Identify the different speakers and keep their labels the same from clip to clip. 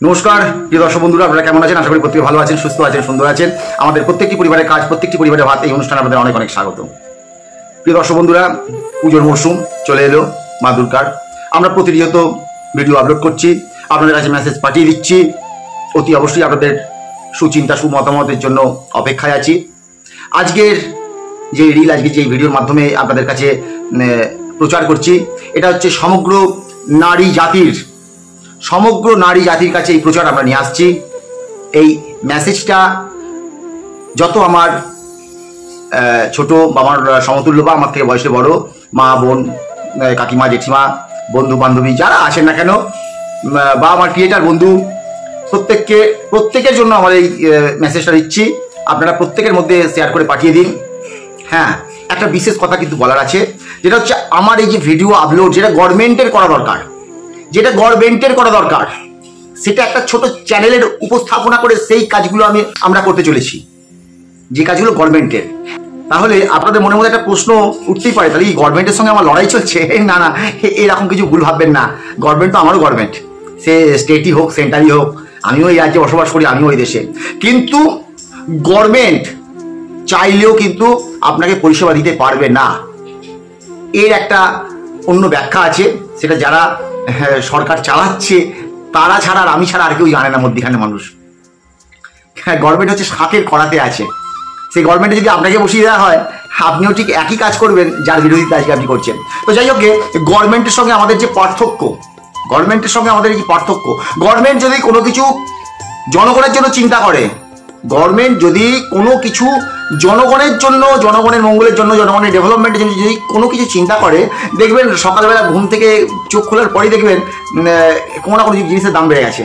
Speaker 1: নমস্কার প্রিয় দর্শক বন্ধুরা, আপনারা কেমন আছেন? আশা করি প্রত্যেকে ভালো আছেন, সুস্থ আছেন, সুন্দর আছেন। আমাদের প্রত্যেকটি পরিবারের কাজ, প্রত্যেকটি পরিবারের ভাত, এই অনুষ্ঠানে আপনাদের অনেক অনেক স্বাগত। প্রিয় দর্শক বন্ধুরা, পুজোর মরশুম চলে এলো, মা দুর্গার। আমরা প্রতিনিয়ত ভিডিও আপলোড করছি, আপনাদের কাছে মেসেজ পাঠিয়ে দিচ্ছি। অতি অবশ্যই আপনাদের সুচিন্তা সুমতামতের জন্য অপেক্ষায় আছি। আজকের যে রিল, আজকে যে ভিডিওর মাধ্যমে আপনাদের কাছে প্রচার করছি, এটা হচ্ছে সমগ্র নারী জাতির কাছে এই প্রচার আমরা নিয়ে আসছি। এই মেসেজটা যত আমার ছোট বা আমার সমতুল্য বা আমার থেকে বয়সে বড় মা, বোন, কাকিমা, জেঠিমা, বন্ধু বান্ধবী যারা আসেন না কেন, বা আমার ক্রিয়েটার বন্ধু, প্রত্যেকের জন্য আমার এই মেসেজটা দিচ্ছি। আপনারা প্রত্যেকের মধ্যে শেয়ার করে পাঠিয়ে দিন। হ্যাঁ, একটা বিশেষ কথা কিন্তু বলার আছে, যেটা হচ্ছে আমার এই যে ভিডিও আপলোড, যেটা গভর্নমেন্টের করা দরকার, সেটা একটা ছোট চ্যানেলের উপস্থাপনা করে সেই কাজগুলো আমরা করতে চলেছি, যে কাজগুলো গভর্নমেন্টের। তাহলে আপনাদের মনের মধ্যে একটা প্রশ্ন উঠতেই পারে, তাহলে এই গভর্নমেন্টের সঙ্গে আমার লড়াই চলছে? না, এরকম কিছু ভুল ভাববেন না। গভর্নমেন্ট তো আমারও গভর্নমেন্ট, সে স্টেটই হোক, সেন্ট্রালই হোক। আমিও এই রাজ্যে বসবাস করি, আমিও এই দেশে। কিন্তু গভর্নমেন্ট চাইলেও কিন্তু আপনাকে পরিষেবা দিতে পারবে না। এর একটা অন্য ব্যাখ্যা আছে, সেটা যারা সরকার চালাচ্ছে তারা ছাড়া আর আমি ছাড়া আর কেউ জানে না মধ্যখানে মানুষ। হ্যাঁ, গভর্নমেন্ট হচ্ছে শাকের কড়াতে আছে। সেই গভর্নমেন্টে যদি আপনাকে বসিয়ে দেওয়া হয়, আপনিও ঠিক একই কাজ করবেন যার বিরোধিতা আজকে আপনি করছেন। তো যাই হোক, গভর্নমেন্টের সঙ্গে আমাদের যে পার্থক্য, গভর্নমেন্ট যদি কোনো কিছু জনগণের জন্য চিন্তা করে, গভর্নমেন্ট যদি কোনো কিছু জনগণের জন্য, জনগণের মঙ্গলের জন্য, জনগণের ডেভেলপমেন্টের জন্য যদি কোনো কিছু চিন্তা করে, দেখবেন সকালবেলা ঘুম থেকে চোখ খোলার পরেই দেখবেন কোনো না কোনো জিনিসের দাম বেড়ে গেছে।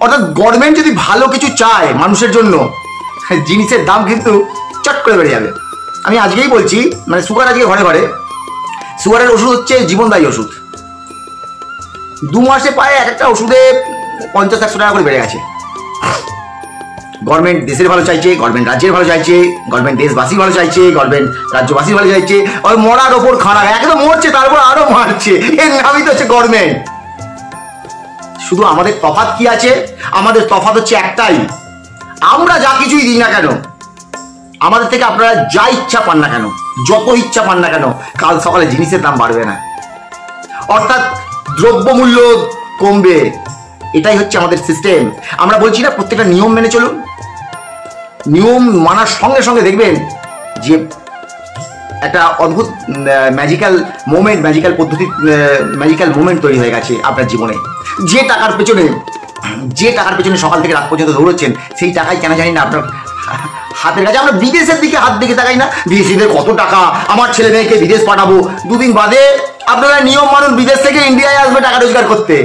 Speaker 1: অর্থাৎ গভর্নমেন্ট যদি ভালো কিছু চায় মানুষের জন্য, জিনিসের দাম কিন্তু চট করে বেড়ে যাবে। আমি আজকেই বলছি, মানে সুগার আজকে ঘরে ঘরে, সুগারের ওষুধ হচ্ছে জীবনদায়ী ওষুধ। 2 মাসে প্রায় একটা ওষুধে 50-100 টাকা করে বেড়ে গেছে। গভর্নমেন্ট দেশের ভালো চাইছে, গভর্নমেন্ট রাজ্যের ভালো চাইছে, গভর্নমেন্ট দেশবাসী ভালো চাইছে, গভর্নমেন্ট রাজ্যবাসী ভালো চাইছে। ওই মরার ওপর খারাপ, একদম মরছে তারপর আরো মারছে, এর নামই তো হচ্ছে গভর্নমেন্ট। শুধু আমাদের তফাৎ কি আছে? আমাদের তফাৎ হচ্ছে একটাই, আমরা যা কিছুই দিই না কেন, আমাদের থেকে আপনারা যা ইচ্ছা পান না কেন, যত ইচ্ছা পান না কেন, কাল সকালে জিনিসের দাম বাড়বে না। অর্থাৎ দ্রব্যমূল্য কমবে। এটাই হচ্ছে আমাদের সিস্টেম। আমরা বলছি না প্রত্যেকটা নিয়ম মেনে চলুন, নিয়ম মানার সঙ্গে সঙ্গে দেখবেন যে একটা অদ্ভুত ম্যাজিক্যাল মোমেন্ট তৈরি হয়ে গেছে আপনার জীবনে। যে টাকার পেছনে সকাল থেকে রাত পর্যন্ত দৌড়চ্ছেন, সেই টাকাই কেন জানি না আপনার হাতের কাছে। আমরা বিদেশের দিকে হাত দিকে তাকাই না, বিদেশিদের কত টাকা, আমার ছেলে মেয়েকে বিদেশ পাঠাবো, 2 দিন বাদে আপনারা নিয়ম মানুন, বিদেশ থেকে ইন্ডিয়ায় আসবে টাকা রোজগার করতে।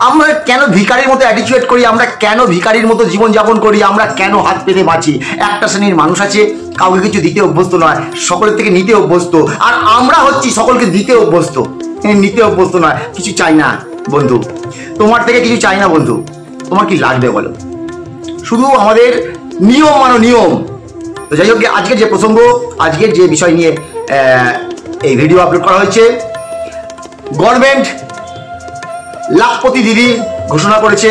Speaker 1: আমরা কেন ভিখারির মতো অ্যাটিটিউড করি? আমরা কেন ভিখারির মতো জীবনযাপন করি? আমরা কেন হাত পেতে বাঁচি? একটা শ্রেণীর মানুষ আছে, কাউকে কিছু দিতে অভ্যস্ত নয়, সকলের থেকে নিতে অভ্যস্ত। আর আমরা হচ্ছি সকলকে দিতে অভ্যস্ত, নিতে অভ্যস্ত নয়। কিছু চাই না বন্ধু, তোমার থেকে কিছু চাই না বন্ধু। তোমার কি লাগবে বলো? শুধু আমাদের নিয়ম মানো, নিয়ম। তো যাই হোক, আজকের যে প্রসঙ্গ, আজকের যে বিষয় নিয়ে এই ভিডিও আপলোড করা হয়েছে, গভর্নমেন্ট লাখপতি দিদি ঘোষণা করেছে,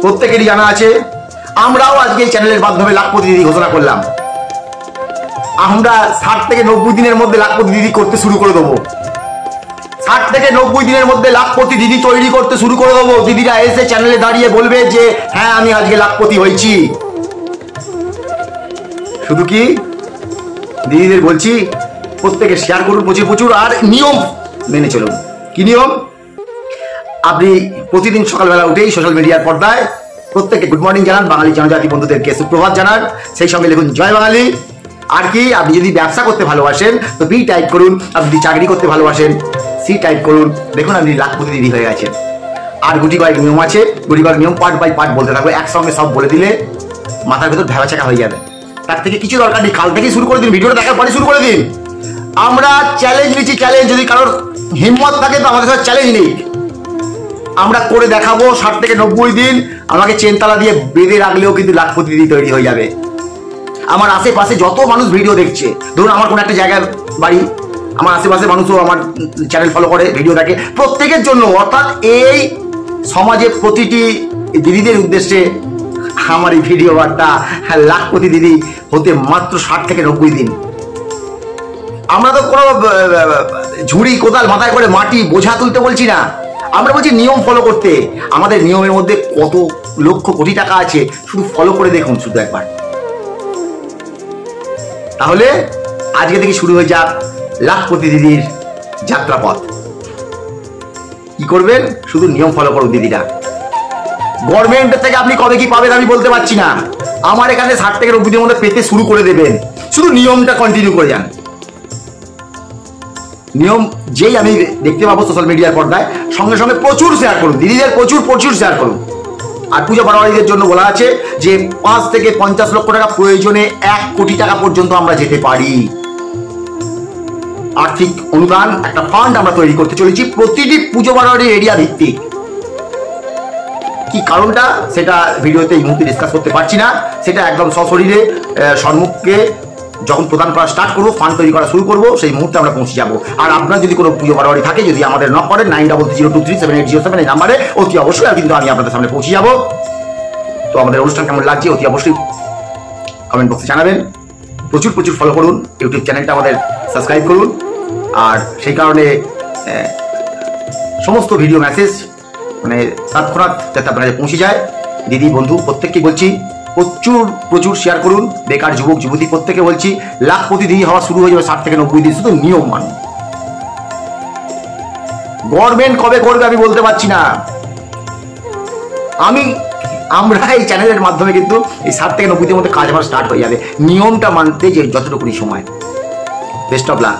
Speaker 1: প্রত্যেকেরই জানা আছে। আমরাও আজকে এই চ্যানেলের মাধ্যমে লাখপতি দিদি ঘোষণা করলাম। আমরা 60 থেকে 90 দিনের মধ্যে লাখপতি দিদি করতে শুরু করে দেবো। 60 থেকে 90 দিনের মধ্যে লাখপতি দিদি তৈরি করতে শুরু করে দেবো। দিদিরা এসে চ্যানেলে দাঁড়িয়ে বলবে যে হ্যাঁ, আমি আজকে লাখপতি হয়েছি। শুধু কি দিদিদের বলছি, প্রত্যেকে শেয়ার করুন প্রচুর, আর নিয়ম মেনে চলুন। কি নিয়ম? আপনি প্রতিদিন সকালবেলা উঠেই সোশ্যাল মিডিয়ার পর্দায় প্রত্যেককে গুড মর্নিং জানান, বাঙালি জনজাতি বন্ধুদেরকে সুপ্রভাত জানান, সেই সঙ্গে লিখুন জয় বাঙালি। আর কি, আপনি যদি ব্যবসা করতে ভালোবাসেন তো বি টাইপ করুন, আপনি যদি চাকরি করতে ভালোবাসেন সি টাইপ করুন। দেখুন আপনি লাখপতি দিদি হয়ে গেছেন। আর গুটি কয়েক নিয়ম আছে, গুটি কয়েক নিয়ম পার্ট বাই পার্ট বলতে থাকবো। একসঙ্গে সব বলে দিলে মাথার ভেতর ভেবাচাকা হয়ে যাবে। তার থেকে কিছু দরকার নেই, কাল থেকেই শুরু করে দিন, ভিডিওটা দেখার পরে শুরু করে দিন। আমরা চ্যালেঞ্জ নিচ্ছি, চ্যালেঞ্জ। যদি কারোর হিম্মত থাকে তো আমাদের সাথে চ্যালেঞ্জ নেই, আমরা করে দেখাবো। 60 থেকে 90 দিন আমাকে চেনতালা দিয়ে বেঁধে রাখলেও কিন্তু লাখপতি দিদি তৈরি হয়ে যাবে। আমার আশেপাশে যত মানুষ ভিডিও দেখছে, ধরুন আমার কোনো একটা জায়গায় বাড়ি, আমার আশেপাশে মানুষও আমার চ্যানেল ফলো করে, ভিডিও দেখে, প্রত্যেকের জন্য। অর্থাৎ এই সমাজে প্রতিটি দিদিদের উদ্দেশ্যে আমার এই ভিডিও বার্তা, লাখপতি দিদি হতে মাত্র 60 থেকে 90 দিন। আমরা তো কোনো ঝুড়ি কোদাল মাথায় করে মাটি বোঝা তুলতে বলছি না, আমরা বলছি নিয়ম ফলো করতে। আমাদের নিয়মের মধ্যে কত লক্ষ কোটি টাকা আছে, শুধু ফলো করে দেখুন শুধু একবার। তাহলে আজকে থেকে শুরু হয়ে যাক লাখপতি দিদির যাত্রাপথ। কি করবেন? শুধু নিয়ম ফলো করুন দিদিরা। গভর্নমেন্টের থেকে আপনি কবে কি পাবেন আমি বলতে পারছি না, আমার এখানে 60 থেকে 90 দিনের মধ্যে পেতে শুরু করে দেবেন। শুধু নিয়মটা কন্টিনিউ করে যান। নিয়ম যেই আমি দেখতে পাবো সোশ্যাল মিডিয়ার পর্দায়, সঙ্গে সঙ্গে প্রচুর শেয়ার করুন দিদিদের, প্রচুর শেয়ার করুন। আর পূজা বাড়াবাড়িদের জন্য বলা আছে যে 5 থেকে 50 লক্ষ টাকা, প্রয়োজনে 1 কোটি টাকা পর্যন্ত আমরা যেতে পারি। আর্থিক অনুদান একটা ফান্ড আমরা তৈরি করতে চলেছি, প্রতিটি পুজো বাড়াবাড়ি এরিয়া ভিত্তিক। কি কারণটা সেটা ভিডিওতে এই মুহূর্তে ডিসকাস করতে পারছি না, সেটা একদম সশরীরে সম্মুখে যখন প্রদান করা স্টার্ট করবো, ফান্ড তৈরি করা শুরু করবো, সেই মুহূর্তে আমরা পৌঁছে যাবো। আর আপনার যদি কোনো পুজো বাড়াবাড়ি থাকে, যদি আমাদের নক করেন 9302378007 এই নাম্বারে, অতি অবশ্যই আর কিন্তু আমি আপনাদের সামনে পৌঁছে যাবো। তো আমাদের অনুষ্ঠান কেমন লাগছে অতি অবশ্যই কমেন্ট বক্সে জানাবেন। প্রচুর ফলো করুন, ইউটিউব চ্যানেলটা আমাদের সাবস্ক্রাইব করুন। আর সেই কারণে সমস্ত ভিডিও মেসেজ মানে তৎক্ষণাৎ যাতে আপনার কাছে পৌঁছে যায়। দিদি বন্ধু প্রত্যেককে বলছি প্রচুর শেয়ার করুন। বেকার যুবক যুবতী প্রত্যেকে বলছি, লাখপতি দিদি হওয়া শুরু হয়ে যাবে 60 থেকে 90 দিন। শুধু নিয়ম মানুন। গভর্নমেন্ট কবে করবে আমি বলতে পারছি না, আমরা এই চ্যানেলের মাধ্যমে কিন্তু এই 60 থেকে 90 দিনের মধ্যে কাজ আমার স্টার্ট হয়ে যাবে। নিয়মটা মানতে যে যতটুকুনি সময়। বেস্ট অফ লাক,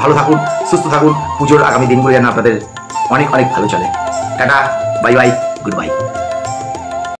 Speaker 1: ভালো থাকুন, সুস্থ থাকুন। পুজোর আগামী দিনগুলো যেন আপনাদের অনেক ভালো চলে। Tata, bye bye, good bye.